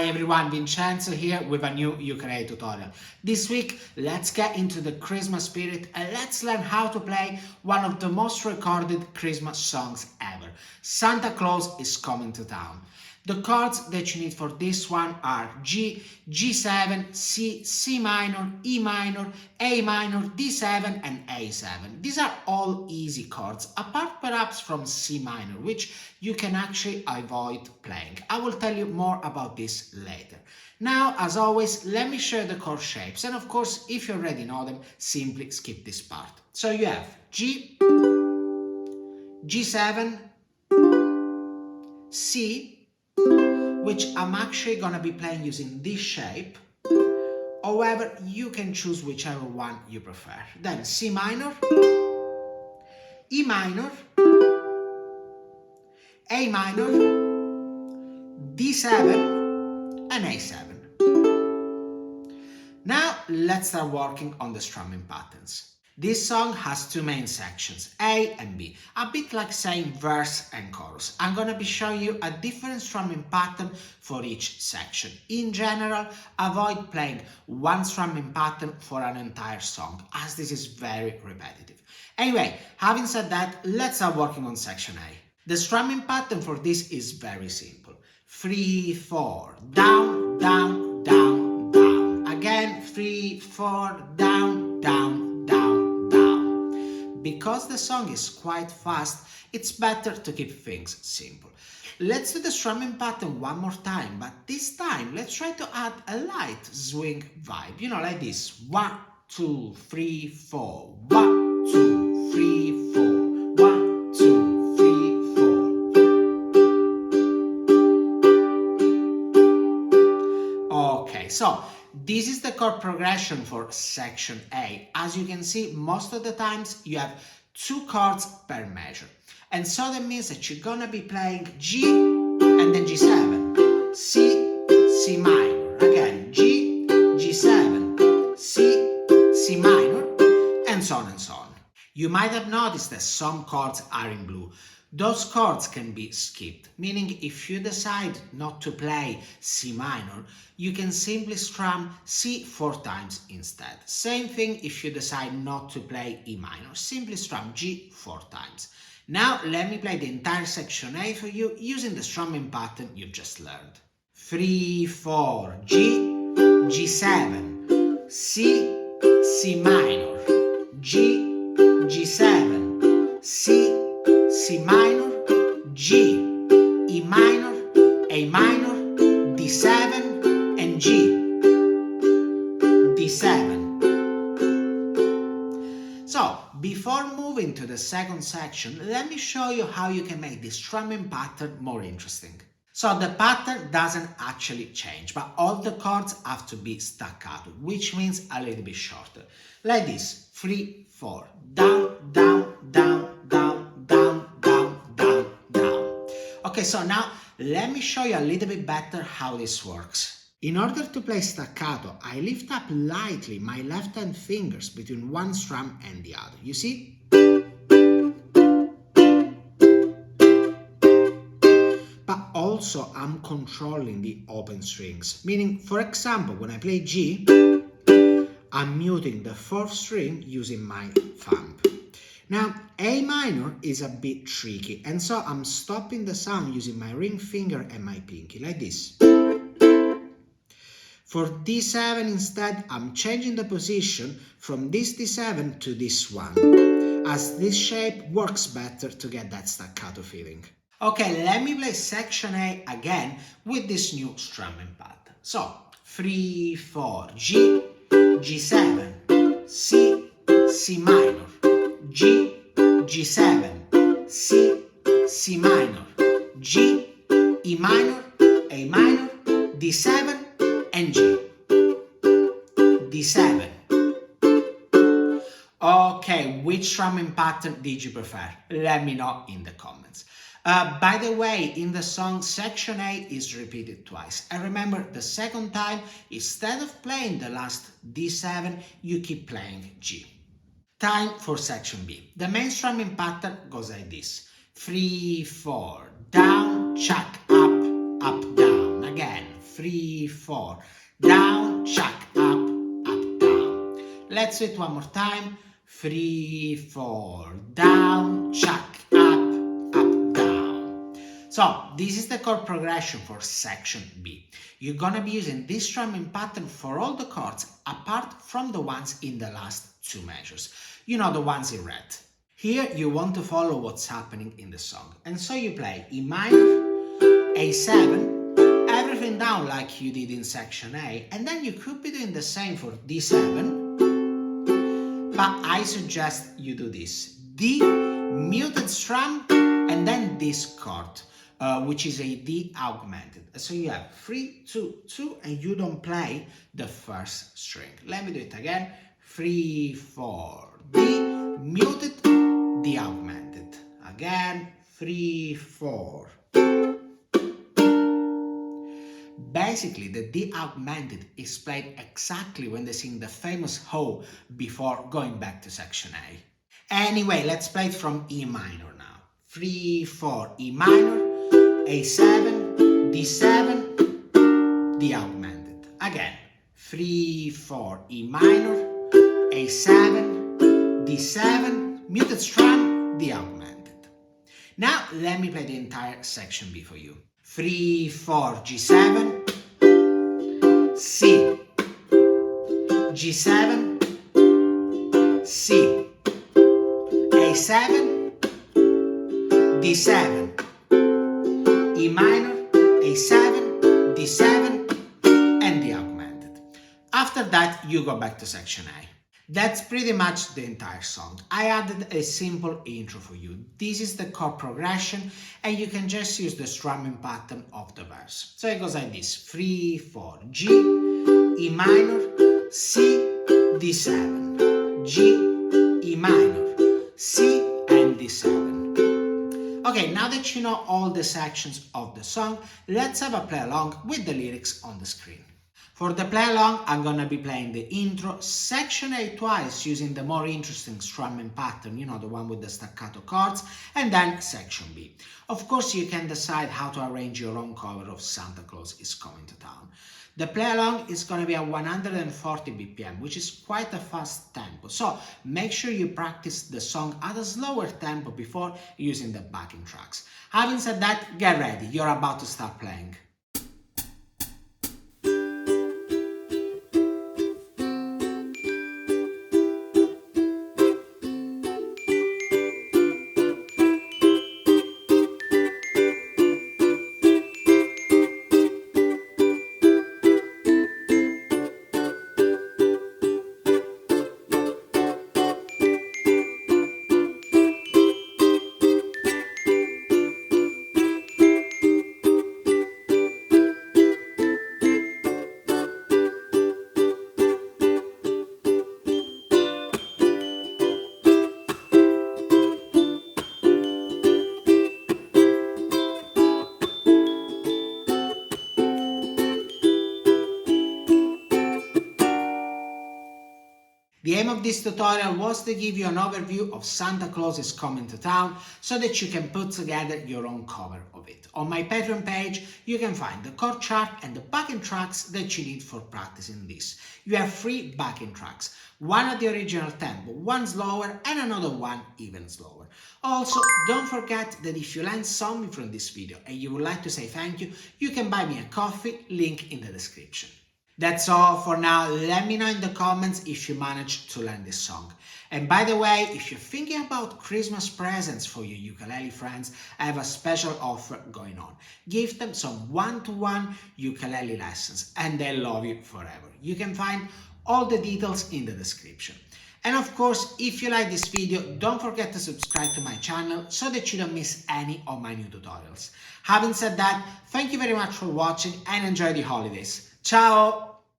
Hi everyone, Vincenzo here with a new ukulele tutorial. This week, let's get into the Christmas spirit and let's learn how to play one of the most recorded Christmas songs ever. Santa Claus is coming to town. The chords that you need for this one are G, G7, C, C minor, E minor, A minor, D7 and A7. These are all easy chords, apart perhaps from C minor, which you can actually avoid playing. I will tell you more about this later. Now, as always, let me share the chord shapes, and of course, if you already know them, simply skip this part. So you have G, G7, C, which I'm actually gonna be playing using this shape. However, you can choose whichever one you prefer. Then C minor, E minor, A minor, D7 and A7. Now let's start working on the strumming patterns. This song has two main sections, A and B, a bit like saying verse and chorus. I'm gonna be showing you a different strumming pattern for each section. In general, avoid playing one strumming pattern for an entire song, as this is very repetitive. Anyway, having said that, let's start working on section A. The strumming pattern for this is very simple. 3, 4, down, down, down, down. Again, 3, 4, down, down, down. Because the song is quite fast, it's better to keep things simple. Let's do the strumming pattern one more time, but this time let's try to add a light swing vibe. You know, like this. 1, 2, 3, 4. 1, 2, 3, 4. 1, 2, 3, 4. Okay, so this is the chord progression for section A. As you can see, most of the times you have two chords per measure. And so that means that you're gonna be playing G and then G7, C, C minor, again G, G7, C, C minor, and so on and so on. You might have noticed that some chords are in blue. Those chords can be skipped, meaning if you decide not to play C minor, you can simply strum C 4 times instead. Same thing if you decide not to play E minor, simply strum G 4 times. Now let me play the entire section A for you using the strumming pattern you've just learned. 3, 4, G, G7, C, C minor, G, G7, C, C minor, G, E minor, A minor, D7 and G, D7. So, before moving to the second section, let me show you how you can make this strumming pattern more interesting. So the pattern doesn't actually change, but all the chords have to be staccato, which means a little bit shorter. Like this, 3, 4, down, down, down, down, down, down, down, down. Okay, so now let me show you a little bit better how this works. In order to play staccato, I lift up lightly my left hand fingers between one strum and the other. You see? But also I'm controlling the open strings, meaning, for example, when I play G, I'm muting the 4th string using my thumb. Now, A minor is a bit tricky, and so I'm stopping the sound using my ring finger and my pinky, like this. For D7 instead, I'm changing the position from this D7 to this one, as this shape works better to get that staccato feeling. Okay, let me play section A again with this new strumming pattern. So, 3, 4, G, G7, C, C minor, G, G7, C, C minor, G, E minor, A minor, D7 and G, D7. Okay, which strumming pattern did you prefer? Let me know in the comments. By the way, in the song, section A is repeated twice. And remember, the second time, instead of playing the last D7, you keep playing G. Time for section B. The main strumming pattern goes like this. 3, 4, down, chuck, up, up, down. Again, 3, 4, down, chuck, up, down. Let's do it one more time. 3, 4, down, chuck, up, down. So this is the chord progression for section B. You're gonna be using this strumming pattern for all the chords apart from the ones in the last two measures. You know, the ones in red. Here you want to follow what's happening in the song, and so you play E minor, A7, everything down like you did in section A, and then you could be doing the same for D7, but I suggest you do this. D, muted strum, and then this chord, which is a D augmented. So you have 3, 2, 2, and you don't play the first string. Let me do it again. 3, 4, D, muted, D augmented. Again, 3, 4. Basically, the D augmented is played exactly when they sing the famous Ho before going back to section A. Anyway, let's play it from E minor now. 3, 4, E minor, A7, D7, D augmented. Again, 3, 4, E minor, A7, D7, muted strum, D augmented. Now let me play the entire section B for you. 3, 4, G7, C, G7, C, A7, D7, E minor, A7, D7, and D augmented. After that, you go back to section A. That's pretty much the entire song. I added a simple intro for you. This is the chord progression, and you can just use the strumming pattern of the verse. So it goes like this: 3, 4, G, E minor, C, D7, G, E minor, C, and D7. Okay, now that you know all the sections of the song, let's have a play along with the lyrics on the screen. For the play along, I'm gonna be playing the intro, section A twice using the more interesting strumming pattern, you know, the one with the staccato chords, and then section B. Of course, you can decide how to arrange your own cover of Santa Claus is Coming to Town. The play along is gonna be at 140 BPM, which is quite a fast tempo, so make sure you practice the song at a slower tempo before using the backing tracks. Having said that, get ready, you're about to start playing. The aim of this tutorial was to give you an overview of Santa Claus is Coming to Town so that you can put together your own cover of it. On my Patreon page, you can find the chord chart and the backing tracks that you need for practicing this. You have 3 backing tracks, one at the original tempo, one slower, and another one even slower. Also, don't forget that if you learned something from this video and you would like to say thank you, you can buy me a coffee, link in the description. That's all for now. Let me know in the comments if you managed to learn this song. And by the way, if you're thinking about Christmas presents for your ukulele friends, I have a special offer going on. Give them some one-to-one ukulele lessons and they'll love you forever. You can find all the details in the description. And of course, if you like this video, don't forget to subscribe to my channel so that you don't miss any of my new tutorials. Having said that, thank you very much for watching and enjoy the holidays. Ciao!